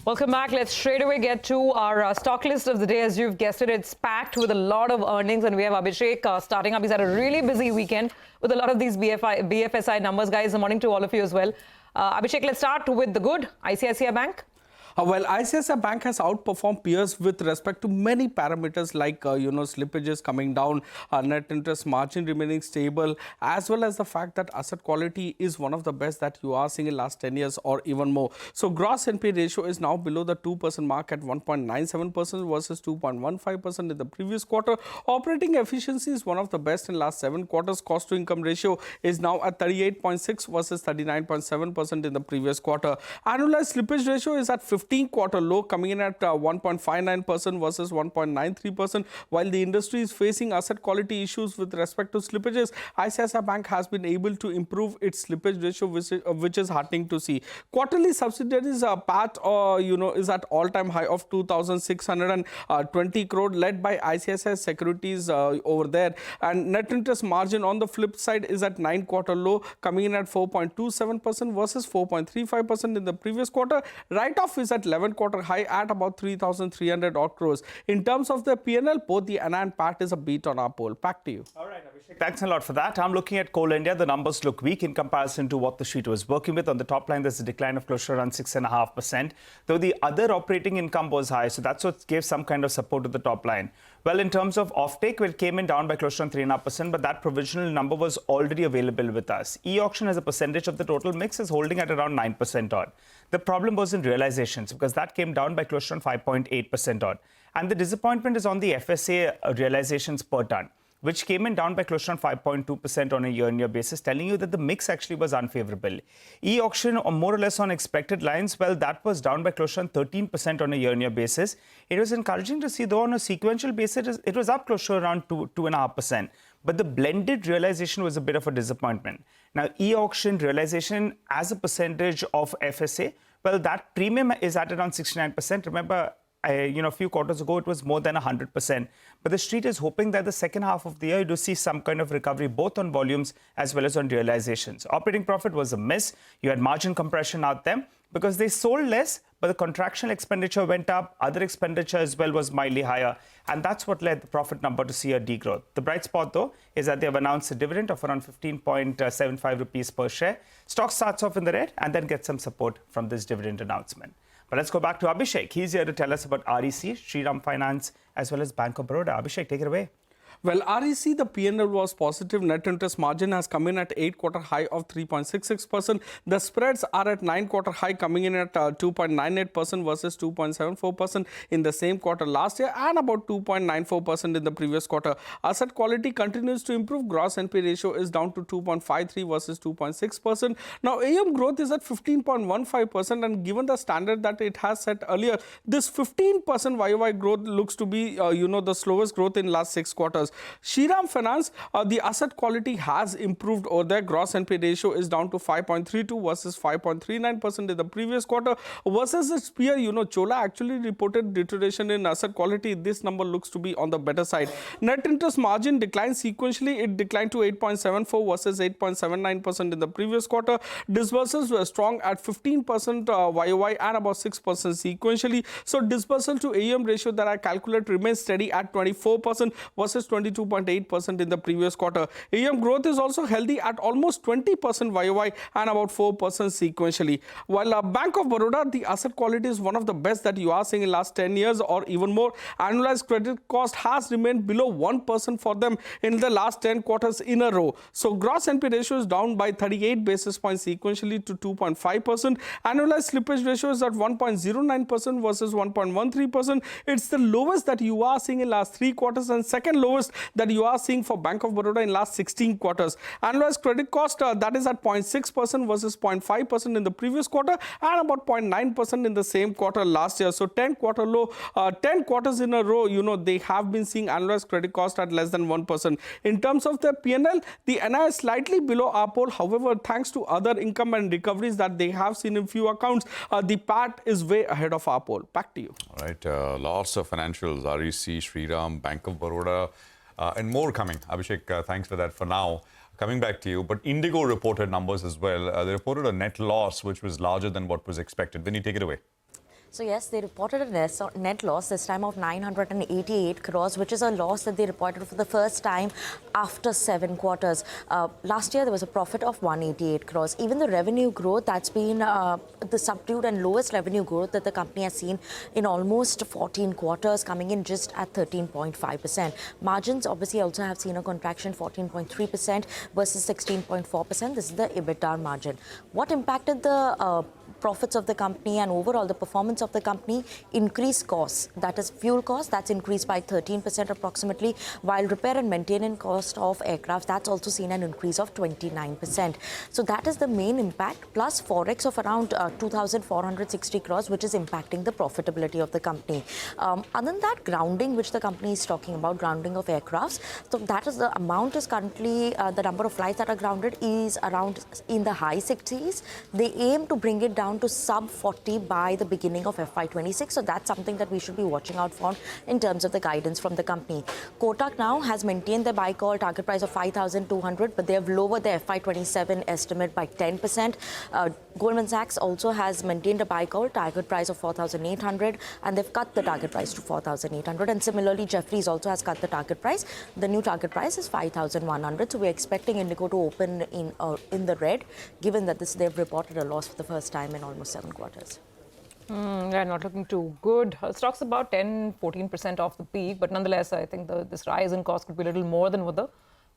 Welcome back. Let's straight away get to our stock list of the day. As you've guessed it, it's packed with a lot of earnings, and we have Abhishek starting up. He's had a really busy weekend with a lot of these BFSI numbers. Guys, good morning to all of you as well. Abhishek, let's start with the good. ICICI Bank. Well, ICICI Bank has outperformed peers with respect to many parameters like, slippages coming down, net interest margin remaining stable, as well as the fact that asset quality is one of the best that you are seeing in last 10 years or even more. So gross NPA ratio is now below the 2% mark at 1.97% versus 2.15% in the previous quarter. Operating efficiency is one of the best in last 7 quarters. Cost to income ratio is now at 38.6 versus 39.7% in the previous quarter. Annualized slippage ratio is at 15-quarter low, coming in at 1.59% versus 1.93%. While the industry is facing asset quality issues with respect to slippages, ICICI Bank has been able to improve its slippage ratio, which is heartening to see. Quarterly subsidiaries PAT, is at all-time high of 2,620 crore, led by ICICI Securities over there. And net interest margin on the flip side is at 9-quarter low, coming in at 4.27% versus 4.35% in the previous quarter. Write-off is at 11-quarter high at about 3,300 odd crores. In terms of the P&L, both the ANA and PAT is a beat on our poll. Back to you. All right, Abhishek, thanks a lot for that. I'm looking at Coal India. The numbers look weak in comparison to what the sheet was working with. On the top line, there's a decline of close to around 6.5%, though the other operating income was high, so that's what gave some kind of support to the top line. Well, in terms of offtake, it came in down by close to 3.5%, but that provisional number was already available with us. E-auction as a percentage of the total mix is holding at around 9% odd. The problem was in realizations, because that came down by close to 5.8% odd. And the disappointment is on the FSA realizations per ton, which came in down by close to 5.2% on a year-on-year basis, telling you that the mix actually was unfavorable. E-auction, or more or less on expected lines, well, that was down by close to 13% on a year-on-year basis. It was encouraging to see, though, on a sequential basis, it was up close to around 2.5%. But the blended realization was a bit of a disappointment. Now, e-auction realization as a percentage of FSA, well, that premium is at around 69%. Remember, a few quarters ago, it was more than 100%. But the street is hoping that the second half of the year, you do see some kind of recovery, both on volumes as well as on realizations. Operating profit was a miss. You had margin compression out there because they sold less, but the contractual expenditure went up. Other expenditure as well was mildly higher. And that's what led the profit number to see a degrowth. The bright spot, though, is that they have announced a dividend of around 15.75 rupees per share. Stock starts off in the red and then gets some support from this dividend announcement. But let's go back to Abhishek. He's here to tell us about REC, Shriram Finance, as well as Bank of Baroda. Abhishek, take it away. Well, REC, the P&L was positive. Net interest margin has come in at 8-quarter high of 3.66%. The spreads are at 9-quarter high, coming in at 2.98% versus 2.74% in the same quarter last year and about 2.94% in the previous quarter. Asset quality continues to improve. Gross NPA ratio is down to 2.53 versus 2.6%. Now, AUM growth is at 15.15%, and given the standard that it has set earlier, this 15% YOY growth looks to be, the slowest growth in last 6 quarters. Shriram Finance, the asset quality has improved over there. Gross NPA ratio is down to 5.32 versus 5.39% in the previous quarter. Versus its peer, Chola actually reported deterioration in asset quality. This number looks to be on the better side. Net interest margin declined sequentially. It declined to 8.74 versus 8.79% in the previous quarter. Disbursals were strong at 15% YOY and about 6% sequentially. So disbursal to AUM ratio that I calculate remains steady at 24% versus 22.8% in the previous quarter. AUM growth is also healthy at almost 20% YOY and about 4% sequentially. While Bank of Baroda, the asset quality is one of the best that you are seeing in last 10 years or even more. Annualized credit cost has remained below 1% for them in the last 10 quarters in a row. So gross NPA ratio is down by 38 basis points sequentially to 2.5%. Annualized slippage ratio is at 1.09% versus 1.13%. It's the lowest that you are seeing in last 3 quarters and second lowest that you are seeing for Bank of Baroda in last 16 quarters. Annualized credit cost that is at 0.6% versus 0.5% in the previous quarter and about 0.9% in the same quarter last year. So 10 quarters in a row, they have been seeing annualized credit cost at less than 1%. In terms of the P&L, the NI is slightly below our poll. However, thanks to other income and recoveries that they have seen in few accounts, the PAT is way ahead of our poll. Back to you. All right, lots of financials, REC, Shriram, Bank of Baroda, and more coming. Abhishek, thanks for that for now. Coming back to you, but IndiGo reported numbers as well. They reported a net loss which was larger than what was expected. Then you take it away. So yes, they reported a net loss this time of 988 crores, which is a loss that they reported for the first time after 7 quarters. Last year, there was a profit of 188 crores. Even the revenue growth, that's been the subdued and lowest revenue growth that the company has seen in almost 14 quarters, coming in just at 13.5%. Margins obviously also have seen a contraction, 14.3% versus 16.4%. This is the EBITDA margin. What impacted the profits of the company and overall the performance of the company? Increased costs, that is fuel costs, that's increased by 13% approximately, while repair and maintenance cost of aircraft, that's also seen an increase of 29%. So that is the main impact, plus forex of around 2,460 crores, which is impacting the profitability of the company. Other than that, grounding, which the company is talking about, grounding of aircrafts, so that is the amount is currently, the number of flights that are grounded is around in the high 60s. They aim to bring it down to sub 40 by the beginning of FY26. So that's something that we should be watching out for in terms of the guidance from the company. Kotak now has maintained their buy call target price of 5,200, but they have lowered their FY27 estimate by 10%. Goldman Sachs also has maintained a buy call target price of 4,800, and they've cut the target price to 4,800. And similarly, Jefferies also has cut the target price. The new target price is 5,100. So we're expecting IndiGo to open in the red, given that they've reported a loss for the first time in almost 7 quarters. Yeah, not looking too good. Stock's about 10-14% off the peak, but nonetheless, I think this rise in cost could be a little more than what the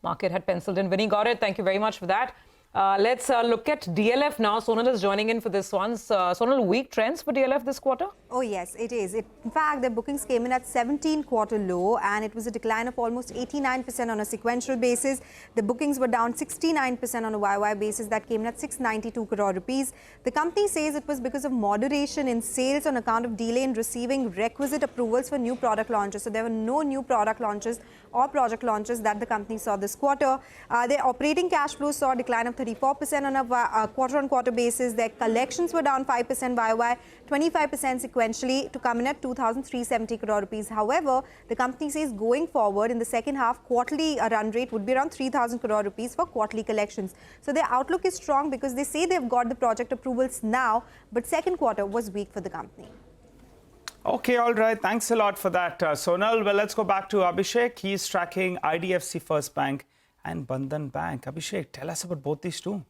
market had penciled in. Vinny, got it. Thank you very much for that. Let's look at DLF now. Sonal is joining in for this one. Sonal, weak trends for DLF this quarter? Oh, yes, it is. In fact, the bookings came in at 17-quarter low, and it was a decline of almost 89% on a sequential basis. The bookings were down 69% on a YY basis. That came in at 692 crore rupees. The company says it was because of moderation in sales on account of delay in receiving requisite approvals for new product launches. So there were no new product launches or project launches that the company saw this quarter. Their operating cash flows saw a decline of 34% on a quarter-on-quarter basis. Their collections were down 5% YY, 25% sequentially to come in at 2,370 crore rupees. However, the company says going forward in the second half, quarterly run rate would be around 3,000 crore rupees for quarterly collections. So their outlook is strong because they say they've got the project approvals now, but second quarter was weak for the company. Okay, all right. Thanks a lot for that, Sonal. Well, let's go back to Abhishek. He's tracking IDFC First Bank and Bandhan Bank. Abhishek, tell us about both these two.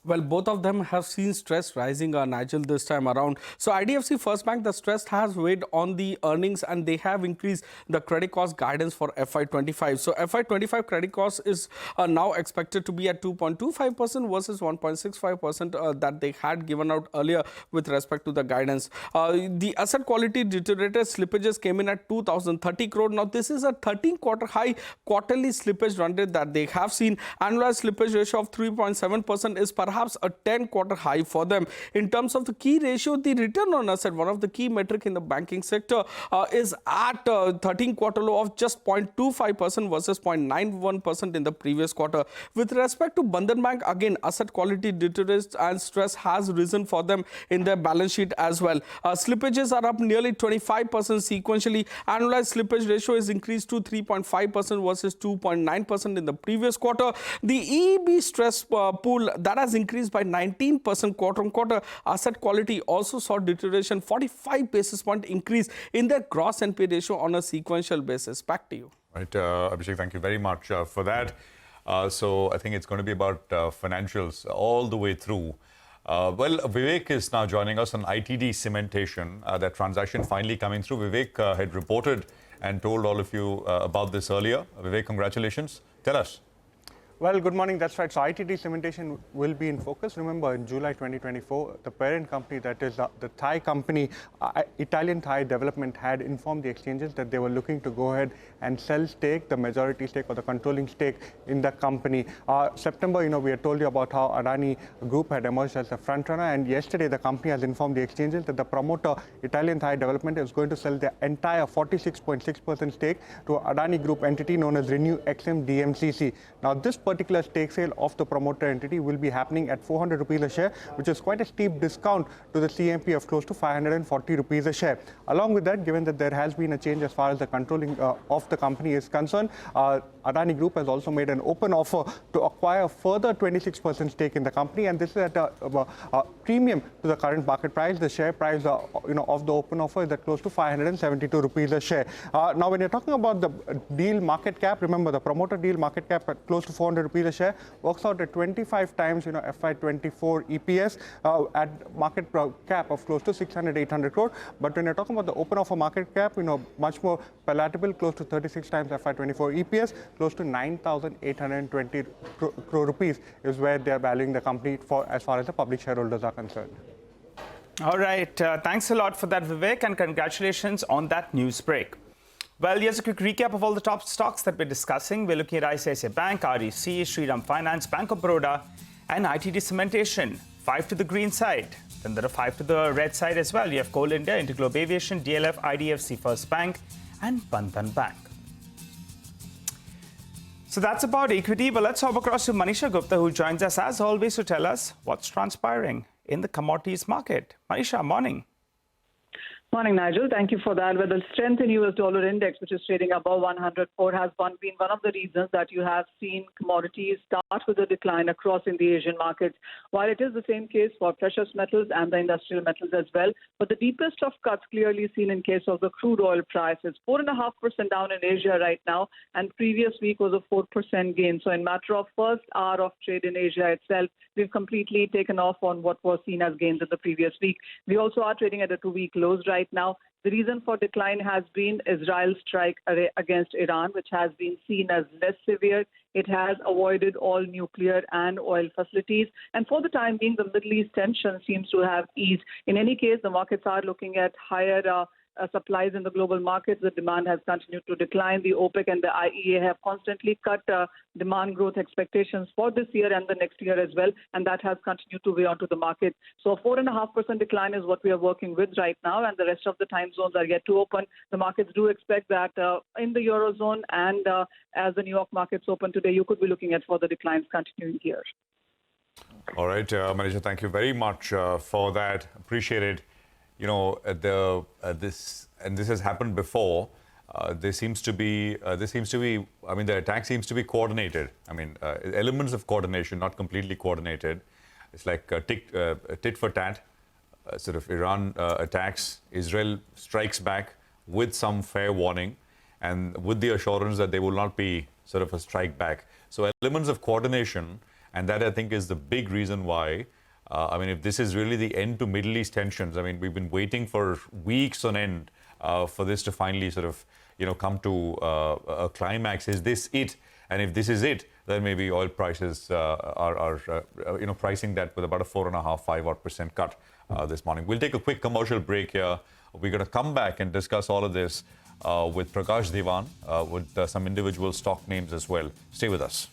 Well, both of them have seen stress rising, Nigel, this time around. So IDFC First Bank, the stress has weighed on the earnings and they have increased the credit cost guidance for FY25. So FY25 credit cost is now expected to be at 2.25% versus 1.65% that they had given out earlier with respect to the guidance. The asset quality deteriorated, slippages came in at 2,030 crore. Now, this is a 13-quarter high quarterly slippage run rate that they have seen. Annualized slippage ratio of 3.7% is perhaps a 10-quarter high for them. In terms of the key ratio, the return on asset, one of the key metric in the banking sector, is at 13-quarter low of just 0.25% versus 0.91% in the previous quarter. With respect to Bandhan Bank, again, asset quality deteriorates and stress has risen for them in their balance sheet as well. Slippages are up nearly 25% sequentially. Annualized slippage ratio is increased to 3.5% versus 2.9% in the previous quarter. The EEB stress pool, that has increased by 19% quarter-on-quarter. Asset quality also saw deterioration, 45 basis point increase in their gross NPA ratio on a sequential basis. Back to you. Right, Abhishek, thank you very much for that. So I think it's going to be about financials all the way through. Well, Vivek is now joining us on ITD cementation, that transaction finally coming through. Vivek had reported and told all of you about this earlier. Vivek, congratulations. Tell us. Well, good morning. That's right. So ITD cementation will be in focus. Remember, in July 2024, the parent company, that is the Thai company, Italian Thai Development, had informed the exchanges that they were looking to go ahead and sell stake, the majority stake or the controlling stake in the company. September, we had told you about how Adani Group had emerged as a front runner, and yesterday the company has informed the exchanges that the promoter, Italian Thai Development, is going to sell their entire 46.6% stake to Adani Group entity known as Renew XM DMCC. Now, this particular stake sale of the promoter entity will be happening at 400 rupees a share, which is quite a steep discount to the CMP of close to 540 rupees a share. Along with that, given that there has been a change as far as the controlling of the company is concerned, Adani Group has also made an open offer to acquire a further 26% stake in the company, and this is at a premium to the current market price. The share price of the open offer is at close to 572 rupees a share. Now, when you're talking about the deal market cap, remember the promoter deal market cap at close to 400 rupees a share works out at 25 times FY24 EPS at market cap of close to 600-800 crore. But when you're talking about the open offer market cap, much more palatable, close to 36 times FY24 EPS, close to 9,820 crore rupees is where they're valuing the company for as far as the public shareholders are concerned. All right. Thanks a lot for that, Vivek, and congratulations on that news break. Well, here's a quick recap of all the top stocks that we're discussing. We're looking at ICICI Bank, REC, Shriram Finance, Bank of Baroda, and ITD Cementation. 5 to the green side. Then there are 5 to the red side as well. You have Coal India, IndiGo Aviation, DLF, IDFC First Bank, and Bandhan Bank. So that's about equity. But let's hop across to Manisha Gupta, who joins us as always to tell us what's transpiring in the commodities market. Manisha, morning. Morning, Nigel. Thank you for that. Well, the strength in US dollar index, which is trading above 104, has been one of the reasons that you have seen commodities start with a decline across in the Asian markets. While it is the same case for precious metals and the industrial metals as well, but the deepest of cuts clearly seen in case of the crude oil prices. 4.5% down in Asia right now, and previous week was a 4% gain. So in matter of first hour of trade in Asia itself, we've completely taken off on what was seen as gains in the previous week. We also are trading at a 2-week lows right now. The reason for decline has been Israel's strike against Iran, which has been seen as less severe. It has avoided all nuclear and oil facilities. And for the time being, the Middle East tension seems to have eased. In any case, the markets are looking at higher supplies in the global markets. The demand has continued to decline. The OPEC and the IEA have constantly cut demand growth expectations for this year and the next year as well, and that has continued to weigh onto the market. So a 4.5% decline is what we are working with right now, and the rest of the time zones are yet to open. The markets do expect that in the Eurozone and as the New York markets open today, you could be looking at further declines continuing here. All right, Manisha, thank you very much for that. Appreciate it. This has happened before. There seems to be, the attack seems to be coordinated. Elements of coordination, not completely coordinated. It's like tit for tat. Sort of Iran attacks, Israel strikes back with some fair warning and with the assurance that there will not be sort of a strike back. So elements of coordination, and that I think is the big reason why. If this is really the end to Middle East tensions, we've been waiting for weeks on end for this to finally sort of, come to a climax. Is this it? And if this is it, then maybe oil prices are pricing that with about a 4.5-5% cut this morning. We'll take a quick commercial break here. We're going to come back and discuss all of this with Prakash Diwan, with some individual stock names as well. Stay with us.